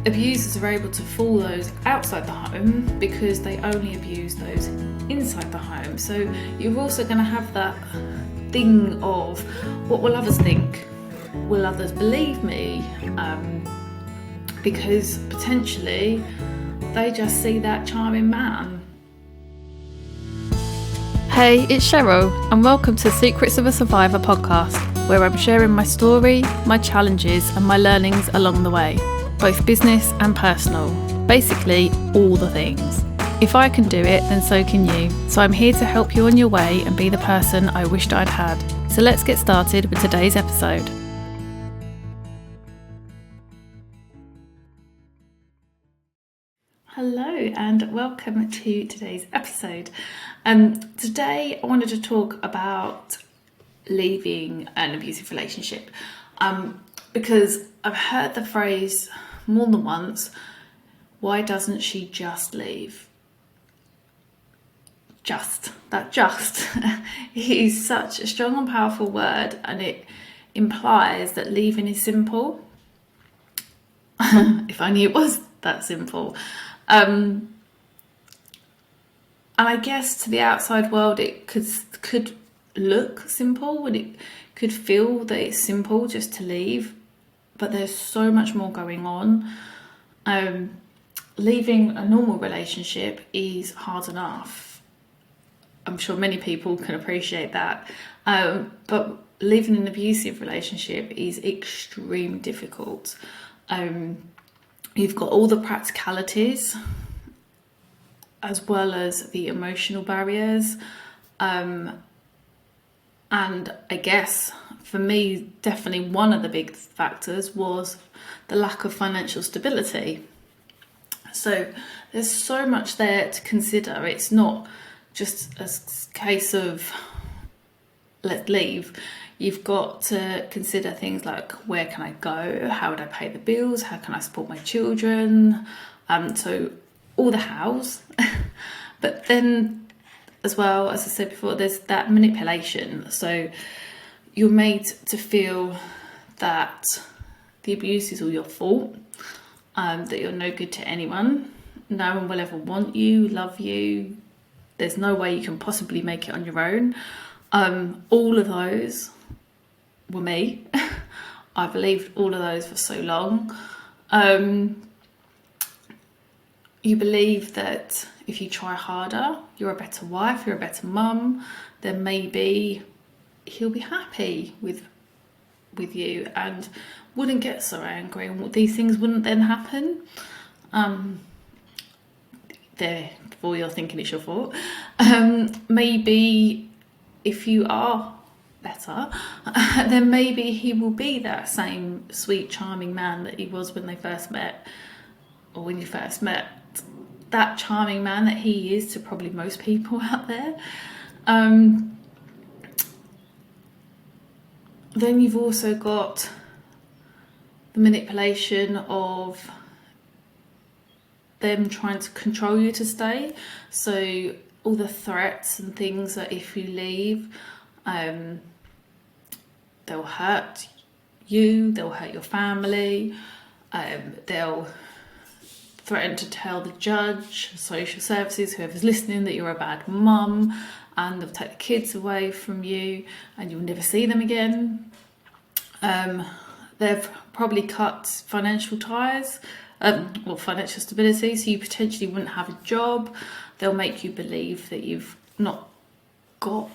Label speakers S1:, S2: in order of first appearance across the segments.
S1: abusers are able to fool those outside the home because they only abuse those inside the home. So you're also going to have that thing of, what will others think? Will others believe me? Because potentially they just see that charming man.
S2: Hey, it's Cheryl, and welcome to Secrets of a Survivor podcast, where I'm sharing my story, my challenges, and my learnings along the way, both business and personal. Basically, all the things. If I can do it, then so can you. So I'm here to help you on your way and be the person I wished I'd had. So let's get started with today's episode.
S1: Hello and welcome to today's episode. Today I wanted to talk about leaving an abusive relationship because I've heard the phrase more than once, why doesn't she just leave? That is such a strong and powerful word, and it implies that leaving is simple. If only it was that simple. And I guess to the outside world it could look simple, and it could feel that it's simple just to leave, but there's so much more going on. Leaving a normal relationship is hard enough. I'm sure many people can appreciate that, but leaving an abusive relationship is extremely difficult. You've got all the practicalities as well as the emotional barriers. And I guess for me, definitely one of the big factors was the lack of financial stability. So there's so much there to consider. It's not just a case of let's leave. You've got to consider things like, where can I go? How would I pay the bills? How can I support my children? So all the hows. But then as well, as I said before, there's that manipulation. So you're made to feel that the abuse is all your fault, that you're no good to anyone. No one will ever want you, love you. There's no way you can possibly make it on your own. All of those were me. I believed all of those for so long. You believe that if you try harder, you're a better wife, you're a better mum, then maybe he'll be happy with you and wouldn't get so angry, and these things wouldn't then happen. Therefore you're thinking it's your fault. Maybe if you are better, then maybe he will be that same sweet, charming man that he was when they first met, or when you first met. That charming man that he is to probably most people out there. Then you've also got the manipulation of them trying to control you to stay. So all the threats and things that if you leave, they'll hurt you, they'll hurt your family, they'll threaten to tell the judge, social services, whoever's listening, that you're a bad mum, and they'll take the kids away from you and you'll never see them again. They've probably cut financial ties, or financial stability, so you potentially wouldn't have a job. They'll make you believe that you've not got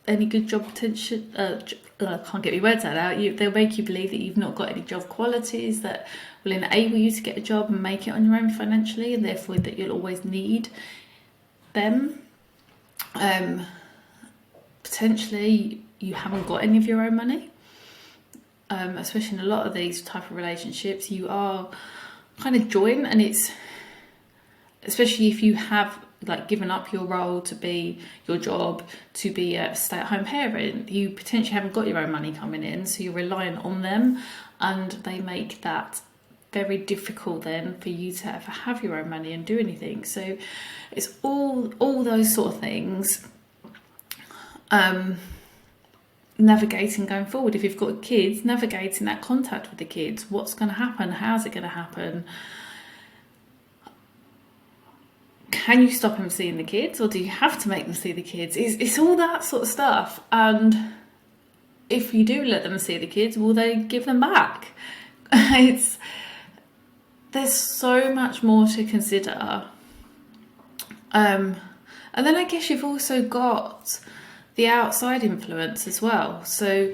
S1: any good job potential. I can't get my words out. They'll make you believe that you've not got any job qualities that will enable you to get a job and make it on your own financially, and therefore that you'll always need them. Potentially you haven't got any of your own money. Especially in a lot of these type of relationships, you are kind of joint, and it's especially if you have like given up your role to be your job to be a stay-at-home parent, you potentially haven't got your own money coming in, so you're relying on them, and they make that very difficult then for you to ever have your own money and do anything. So it's all those sort of things. Navigating going forward, if you've got kids, navigating that contact with the kids, what's going to happen, how's it going to happen, can you stop him seeing the kids, or do you have to make them see the kids? It's all that sort of stuff. And if you do let them see the kids, will they give them back? There's so much more to consider. And then I guess you've also got the outside influence as well. So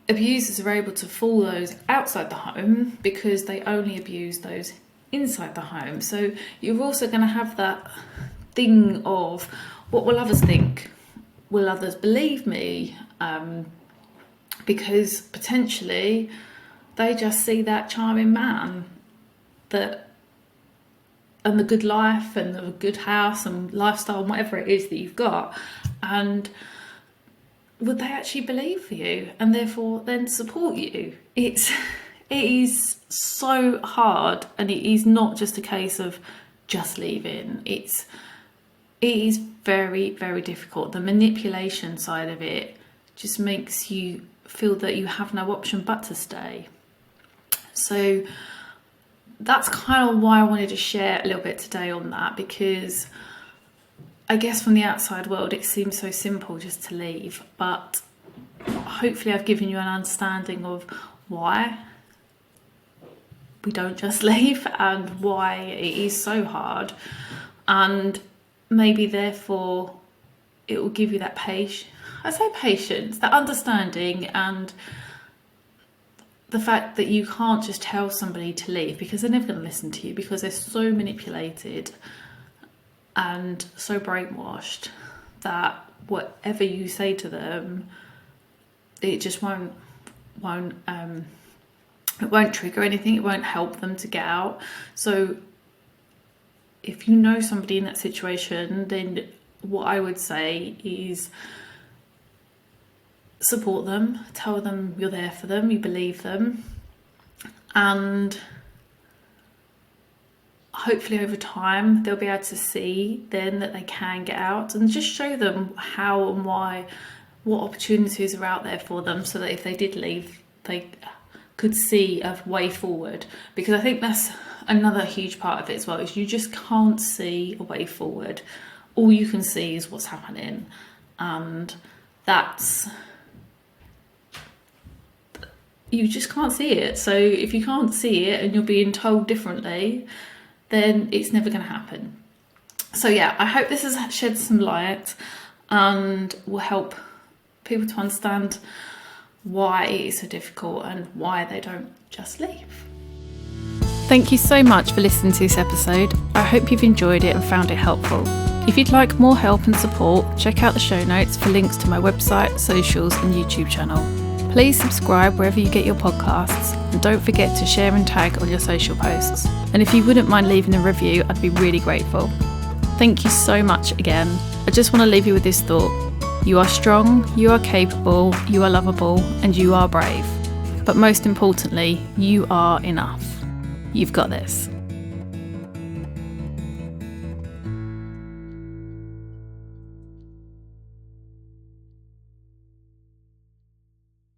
S1: abusers are able to fool those outside the home because they only abuse those inside the home. So you're also going to have that thing of, what will others think? Will others believe me? Because potentially they just see that charming man and the good life and the good house and lifestyle and whatever it is that you've got, and would they actually believe you and therefore then support you? It is so hard, and it is not just a case of just leaving. It is very, very difficult. The manipulation side of it just makes you feel that you have no option but to stay. So that's kind of why I wanted to share a little bit today on that, because I guess from the outside world it seems so simple just to leave, but hopefully I've given you an understanding of why we don't just leave and why it is so hard, and maybe therefore it will give you that patience, that understanding, and the fact that you can't just tell somebody to leave, because they're never going to listen to you, because they're so manipulated and so brainwashed that whatever you say to them, it just won't trigger anything. It won't help them to get out. So if you know somebody in that situation, then what I would say is support them, tell them you're there for them, you believe them, and hopefully over time they'll be able to see then that they can get out, and just show them how and why, what opportunities are out there for them, so that if they did leave they could see a way forward. Because I think that's another huge part of it as well, is you just can't see a way forward. All you can see is what's happening, and you just can't see it. So if you can't see it and you're being told differently, then it's never going to happen. So yeah, I hope this has shed some light and will help people to understand why it is so difficult and why they don't just leave.
S2: Thank you so much for listening to this episode. I hope you've enjoyed it and found it helpful. If you'd like more help and support, check out the show notes for links to my website, socials and YouTube channel. Please subscribe wherever you get your podcasts, and don't forget to share and tag on your social posts. And if you wouldn't mind leaving a review, I'd be really grateful. Thank you so much again. I just want to leave you with this thought. You are strong, you are capable, you are lovable, and you are brave. But most importantly, you are enough. You've got this.